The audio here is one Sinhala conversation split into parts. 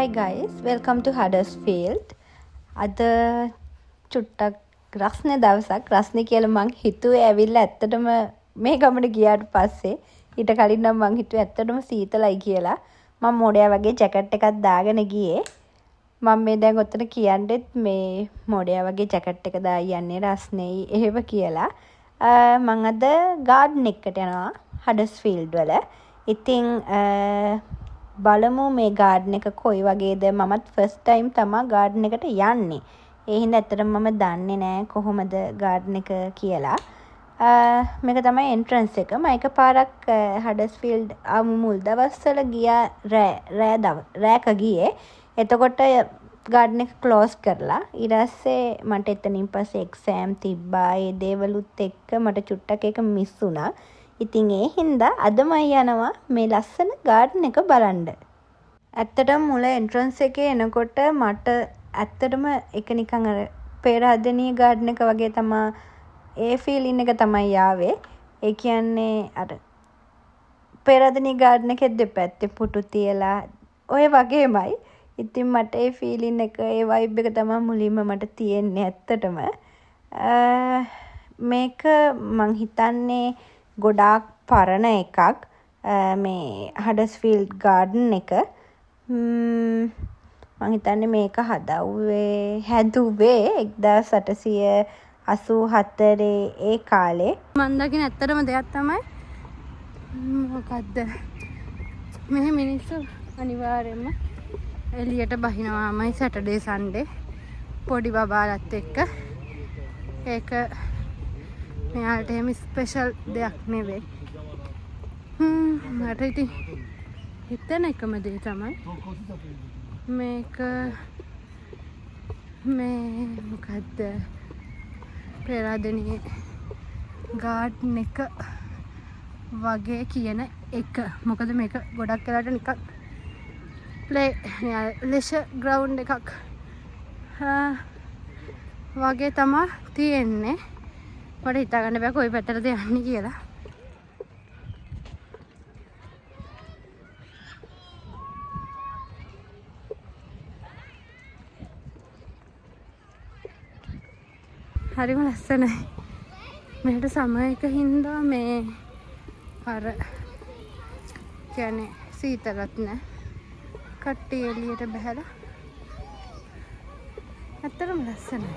Hi guys, welcome to Huddersfield. අද චුට්ටක් රස්නේ දවසක් රස්නේ කියලා මං හිතුවේ ඇවිල්ලා ඇත්තටම මේ ගමන ගියාට පස්සේ ඊට කලින් නම් මං හිතුවේ ඇත්තටම සීතලයි කියලා. මම මොඩයා වගේ ජැකට් එකක් දාගෙන ගියේ. මම මේ දැන් ඔතන කියන්නෙත් මේ මොඩයා වගේ ජැකට් එක දායි යන්නේ රස්නේයි එහෙම කියලා. මං අද ගාඩන් එකට යනවා හඩර්ස්ෆීල්ඩ් වල. ඉතින් බලමු මේ ගාඩන් එක කොයි වගේද. මමත් ෆස්ට් ටයිම් තමයි ගාඩන් එකට යන්නේ. ඒ හින්දා ඇත්තටම මම දන්නේ නැහැ කොහොමද ගාඩන් එක කියලා. මේක තමයි එන්ට්‍රන්ස් එක. මම එකපාරක් හඩර්ස්ෆීල්ඩ් මුල් දවස්වල ගියා රෑක ගියේ. එතකොට ගාඩන් එක ක්ලෝස් කරලා ඊට පස්සේ මට එතනින් පස්සේ එක්සෑම් තිබ්බා. ඒ දේවලුත් එක්ක මට චුට්ටක් ඒක මිස් වුණා. ඉතින් ඒ හින්දා අද මම යනවා මේ ලස්සන ගාඩන් එක බලන්න. ඇත්තටම මුල එන්ට්‍රන්ස් එකේ එනකොට මට ඇත්තටම ඒක නිකන් අර පෙරහදෙනිය ගාඩන් එක වගේ තමයි ඒ ෆීලින් එක තමයි ආවේ. ඒ කියන්නේ අර පෙරහදෙනිය ගාඩන් එකේ දෙපැත්තේ පුටු තියලා ඔය වගේමයි. ඉතින් මට ඒ ෆීලින් එක ඒ වයිබ් එක තමයි මුලින්ම මට තියෙන්නේ ඇත්තටම. මේක මං හිතන්නේ ගොඩාක් පරණ එකක් මේ හඩර්ස්ෆීල්ඩ් ගාඩන් එක. මං හිතන්නේ මේක හැදුවේ 1884 ඒ කාලේ. මං දකින ඇත්තටම දෙයක් තමයි මොකද්ද මේ මිනිස්සු අනිවාර්යයෙන්ම එළියට බහිනවාමයි සැටර්ඩේ සන්ඩේ පොඩි බබාලත් එක්ක. ඒක මෙයාට එහෙම ස්පෙෂල් දෙයක් නෙවෙයි. මට ඉතින් හිතෙන එකම දේ තමයි මේක මේ මොකද්ද පෙරහදෙනියේ ගාඩන් එක වගේ කියන එක. මොකද මේක ගොඩක් වෙලාට නිකන් ප්ලේ ලෙෂර් ග්‍රවුන්ඩ් එකක් වගේ තමයි තියෙන්නේ. මට හිතාගන්න බෑ කොයි පැත්තටද යන්නේ කියලා. හරිම ලස්සනයි. මෙහෙට සමයක හින්දා මේ අර කියන්නේ සීතලත් නෑ. කට්ටිය එළියට බහැලා ඇත්තටම ලස්සනයි.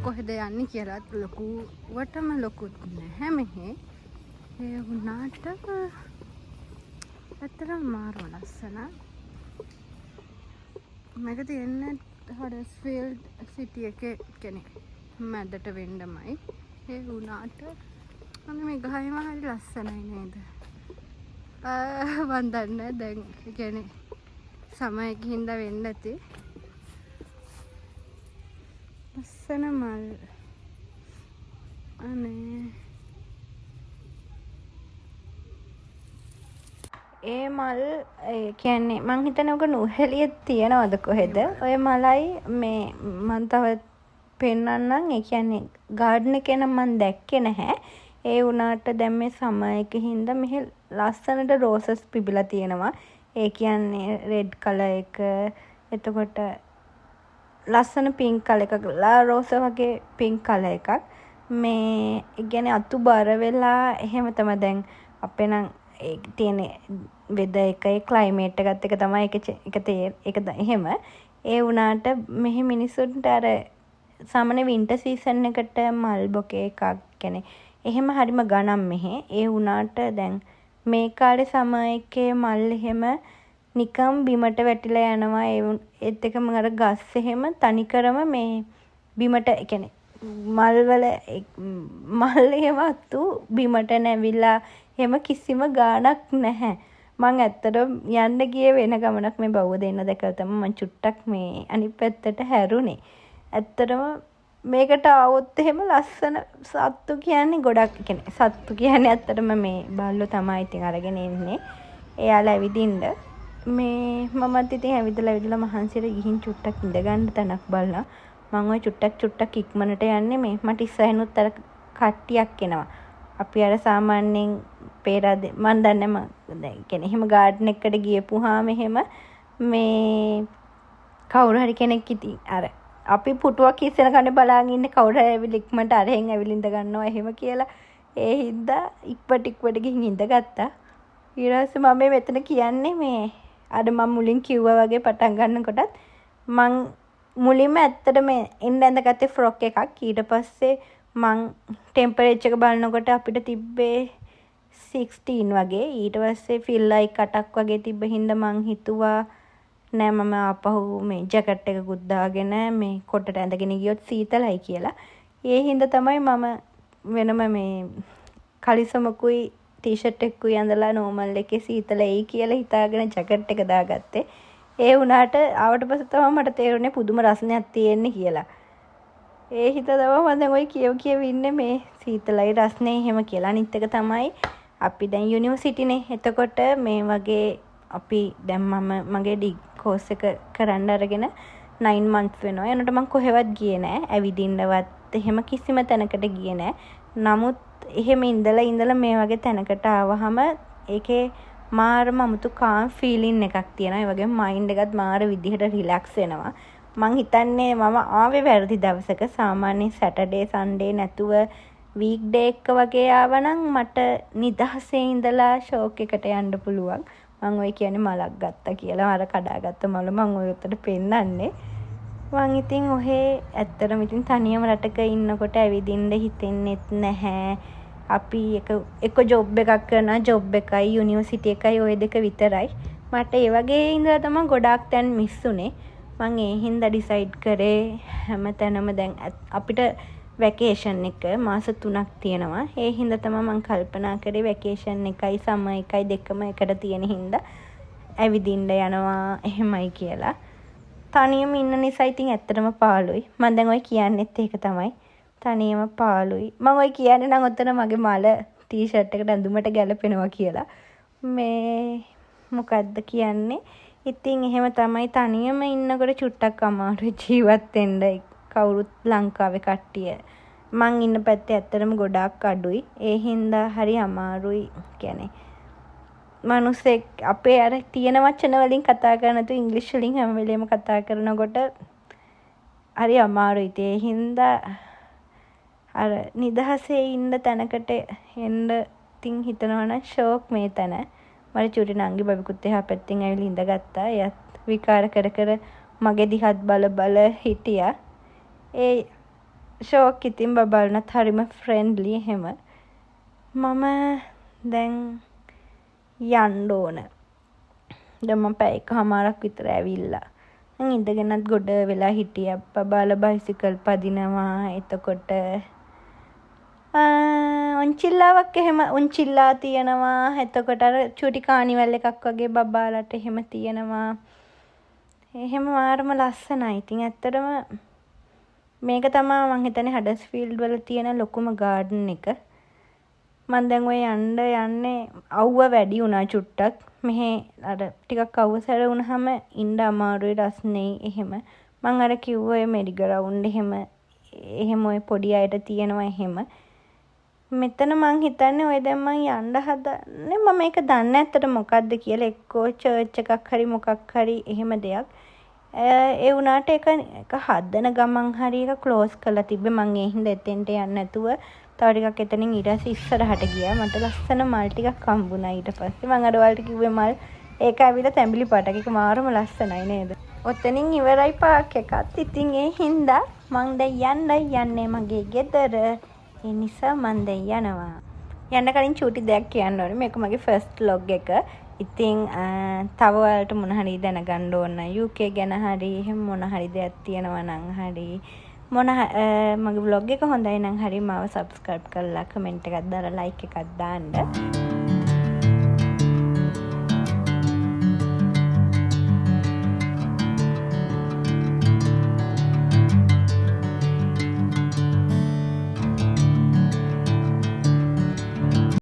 කොහෙද යන්නේ කියලාත් ලොකුවටම ලොකුත් නැහැ මෙහි. ඒ වුණාට ඇත්තටම මාරු ලස්සනයි. මේක තියෙන්නේ හඩර්ස්ෆීල්ඩ් සිටි එකේ කෙනෙක් මැදට වෙන්නමයි. ඒ වුණාට මම මේ ගහේම හරි ලස්සනයි නේද? මන් දන්නේ දැන් කියන්නේ සමයක හින්දා වෙන්න ඇති. ලස්සන මල් අනේ ඒ මල් කියන්නේ මං හිතන්නේ ඔක නුහෙලියේ තියනවද කොහෙද ඔය මලයි මේ මං තව පෙන්නන්නම්. ඒ කියන්නේ ගාඩන් එකේ නම් මං දැක්කේ නැහැ. ඒ වුණාට දැන් මේ සමයක හින්දා මෙහෙ ලස්සනට රෝසස් පිබිලා තියෙනවා. ඒ කියන්නේ රෙඩ් කලර් එක, එතකොට ලස්සන පින්ක් කලර් එකක්, රෝස වගේ පින්ක් කලර් එකක්. මේ කියන්නේ අතු බර වෙලා එහෙම තමයි දැන් අපේ නම් තියෙන වෙදර් එකේ ක්ලයිමේට් එකත් එක තමයි ඒක එහෙම. ඒ වුණාට මෙහි මිනිස්සුන්ට අර සාමාන්‍ය වින්ටර් සීසන් එකට මල් බොකේ එකක් කියන්නේ එහෙම හරිම ගණන් මෙහෙ. ඒ වුණාට දැන් මේ කාලේ සමයකේ මල් එහෙම නිකම් බිමට වැටිලා යනවා. ඒත් එකම අර ගස් එහෙම තනිකරම මේ බිමට ඒ කියන්නේ මල් එහෙම අතු බිමට නැවිලා එහෙම කිසිම ගාණක් නැහැ. මං ඇත්තටම යන්න ගියේ වෙන ගමනක් මේ බව්ව දෙන්න දැකලා තමයි මං චුට්ටක් මේ අනිත් පැත්තට හැරුණේ. ඇත්තටම මේකට આવොත් එහෙම ලස්සන සත්තු කියන්නේ ගොඩක් කියන්නේ සත්තු කියන්නේ ඇත්තටම මේ බල්ලෝ තමයි ඉතින් අරගෙන එන්නේ. එයාලා ඇවිදින්න මේ මමත් ඉතින් ඇවිදලා මහන්සියට ගිහින් චුට්ටක් ඉඳ ගන්න තැනක් බලලා මම ওই චුට්ටක් ඉක්මනට යන්නේ මේ මට ඉස්සෙහිනුත් අර කට්ටියක් එනවා. අපි අර සාමාන්‍යයෙන් පේරාද මන් දන්නේ මම කියන්නේ එහෙම ගාඩන් එකකට ගියපුවාම එහෙම මේ කවුරු හරි කෙනෙක් ඉතින් අර අපි පුටුවක් ඉස්සෙන කන්නේ බලාගෙන ඉන්නේ කවුරු හරි ඇවිල්ලා ඉක්මනට අරහෙන් ඇවිල්ලා ඉඳ ගන්නවා එහෙම කියලා. ඒ හින්දා ඉක්පට ගිහින් ඉඳගත්තා. ඊට පස්සේ මම මෙතන කියන්නේ මේ අර මම මුලින් කිව්වා වගේ පටන් ගන්නකොටත් මං මුලින්ම ඇත්තටම එන්න ඇඳගත්තේ ෆ්‍රොක් එකක්. ඊට පස්සේ මං ටෙම්පරේචර් එක බලනකොට අපිට තිබ්බේ 16 වගේ. ඊට පස්සේ ෆිල් ලයික් 8ක් වගේ තිබ්බ හින්දා මං හිතුවා නෑ මම ආපහු මේ ජැකට් එකකුත් දාගෙන මේ කොටට ඇඳගෙන ගියොත් සීතලයි කියලා. ඒ හින්දා තමයි මම වෙනම මේ කලිසමකුයි ටී-ෂර්ට් එකකුයි ඇඳලා නෝමල් එකේ සීතලයි කියලා හිතාගෙන ජැකට් එක දාගත්තේ. ඒ වුණාට ආවට පස්සේ තමයි මට තේරුනේ පුදුම රසණයක් තියෙන්නේ කියලා. ඒ හිත තමයි මම දැන් ඔය කියව ඉන්නේ මේ සීතලයි රසණේ එහෙම කියලා. අනිත් එක තමයි අපි දැන් යුනිවර්සිටිනේ. එතකොට මේ වගේ අපි දැන් මගේ කෝස් එක කරන්න අරගෙන 9 months වෙනවා. එනකොට මම කොහෙවත් ගියේ නෑ. ඇවිදින්නවත් එහෙම කිසිම තැනකට ගියේ නෑ. නමුත් එහෙම ඉඳලා මේ වගේ තැනකට ආවහම ඒකේ මාරම අමුතු කාම් ෆීලින් එකක් තියෙනවා. ඒ වගේම මයින්ඩ් එකත් මාර විදිහට රිලැක්ස් වෙනවා. මං හිතන්නේ මම ආවේ වැරදි දවසක. සාමාන්‍ය සැටර්ඩේ සන්ඩේ නැතුව වීක් ඩේ එක වගේ ආවනම් මට නිදහසේ ඉඳලා ෂෝක් එකට යන්න පුළුවන්. මං ඔය කියන්නේ මලක් ගත්තා කියලා අර කඩාගත්ත මල මං ඔය උත්තර පෙන්නන්නේ. මං ඉතින් ඔහේ ඇත්තටම ඉතින් තනියම රටක ඉන්නකොට ඇවිදින්න හිතෙන්නෙත් නැහැ. අපි එක ජොබ් එකක් කරනවා. ජොබ් එකයි යුනිවර්සිටි එකයි ඔය දෙක විතරයි. මට ඒ වගේ ඉඳලා තමයි ගොඩාක් තැන් මිස් උනේ. මං ඒ හින්දා ඩිසයිඩ් කරේ හැම තැනම දැන් අපිට වැකේෂන් එක මාස 3ක් තියෙනවා. ඒ හින්දා තමයි මං කල්පනා කරේ වැකේෂන් එකයි සම එකයි දෙකම එකට තියෙන හින්දා ඇවිදින්න යනවා එහෙමයි කියලා. තනියම ඉන්න නිසා ඉතින් ඇත්තටම පාළුයි. මං දැන් ඔය කියන්නෙත් ඒක තමයි. තනියම පාළුයි. මම ඔය කියන්නේ නම් ඔතන මගේ මල ටී-ෂර්ට් එකට ඇඳුමට ගැලපෙනවා කියලා. මේ මොකද්ද කියන්නේ? ඉතින් එහෙම තමයි තනියම ඉන්නකොට චුට්ටක් අමාරුයි ජීවත් වෙන්න. කවුරුත් ලංකාවේ කට්ටිය. මං ඉන්න පැත්තේ ඇත්තටම ගොඩාක් අඩුයි. ඒ හින්දා හරි අමාරුයි. කියන්නේ මනුස්සෙක් අපේ අර තියෙන වචන වලින් කතා කරන තු ඉංග්‍රීසි වලින් හැම වෙලේම කතා කරනකොට හරි අමාරුයි. ඒ හින්දා අර නිදහසේ ඉන්න තැනකට එන්න තින් හිතනවා නම් ෂෝක් මේ තැන. මට චුටි නංගි බබිකුත් එහා පැත්තෙන් ඇවිල්ලා ඉඳගත්තා. එයත් විකාර කර මගේ දිහත් බල හිටියා. ඒ ෂෝක් ඉතින් බබල්නත් හරිම ෆ්‍රෙන්ඩ්ලි එහෙම. මම දැන් යන්න ඕන. දැන් මම පැය එකමාරක් විතර ඇවිල්ලා. මං ඉඳගෙනත් ගොඩ වෙලා හිටියා. බබාලා බයිසිකල් පදිනවා. එතකොට උන්චිල්ලාවක් එහෙම උන්චිල්ලා තියෙනවා. එතකොට අර චූටි කානිවල් එකක් වගේ බබාලට එහෙම තියෙනවා. එහෙම මාරම ලස්සනයි. ඉතින් ඇත්තටම මේක තමයි මං හිතන්නේ හඩර්ස්ෆීල්ඩ් වල තියෙන ලොකුම ගාඩන් එක. මං දැන් ඔය යන්නේ අවුව වැඩි වුණා චුට්ටක්. මෙහෙ අර ටිකක් අවුසර වුණාම ඉන්න අමාරුයි රස්නේ එහෙම. මං අර කිව්ව ඔය මෙරි ග්‍රවුන්ඩ් එහෙම ඔය පොඩි අයට තියෙනවා එහෙම. මෙතන මං හිතන්නේ ඔය දැන් මං යන්න හදන්නේ මම මේක දන්නේ ඇත්තට මොකක්ද කියලා. එක්කෝ චර්ච් එකක් හරි මොකක් හරි එහෙම දෙයක්. ඒ වුණාට ඒක හදන ගමන් හරි එක ක්ලෝස් කරලා තිබ්බේ. මං ඒ හින්දා එතෙන්ට යන්නේ නැතුව තව ටිකක් එතනින් ඊට පස්සේ ඉස්සරහට ගියා. මට ලස්සන මල් ටිකක් හම්බුණා ඊට පස්සේ. මං අර වලට කිව්වේ මල් ඒක ඇවිල්ලා තැඹිලි පාටක්. ඒක මාරම ලස්සනයි නේද? ඔතනින් ඉවරයි පාක් එකත්. ඉතින් ඒ හින්දා මං දැන් යන්නේ මගේ ගෙදර. ඒ නිසා මං දැන් යනවා. යන්න කලින් චූටි දෙයක් කියන්න ඕනේ. මේක මගේ ෆස්ට් vlog එක. ඉතින් තව ඔයාලට මොන හරි දැනගන්න ඕන UK ගැන හරි එහෙම මොන හරි දෙයක් තියෙනවා නම් හරි මගේ vlog එක හොඳයි නම් හරි මාව subscribe කරලා comment එකක් දාලා like එකක් දාන්න.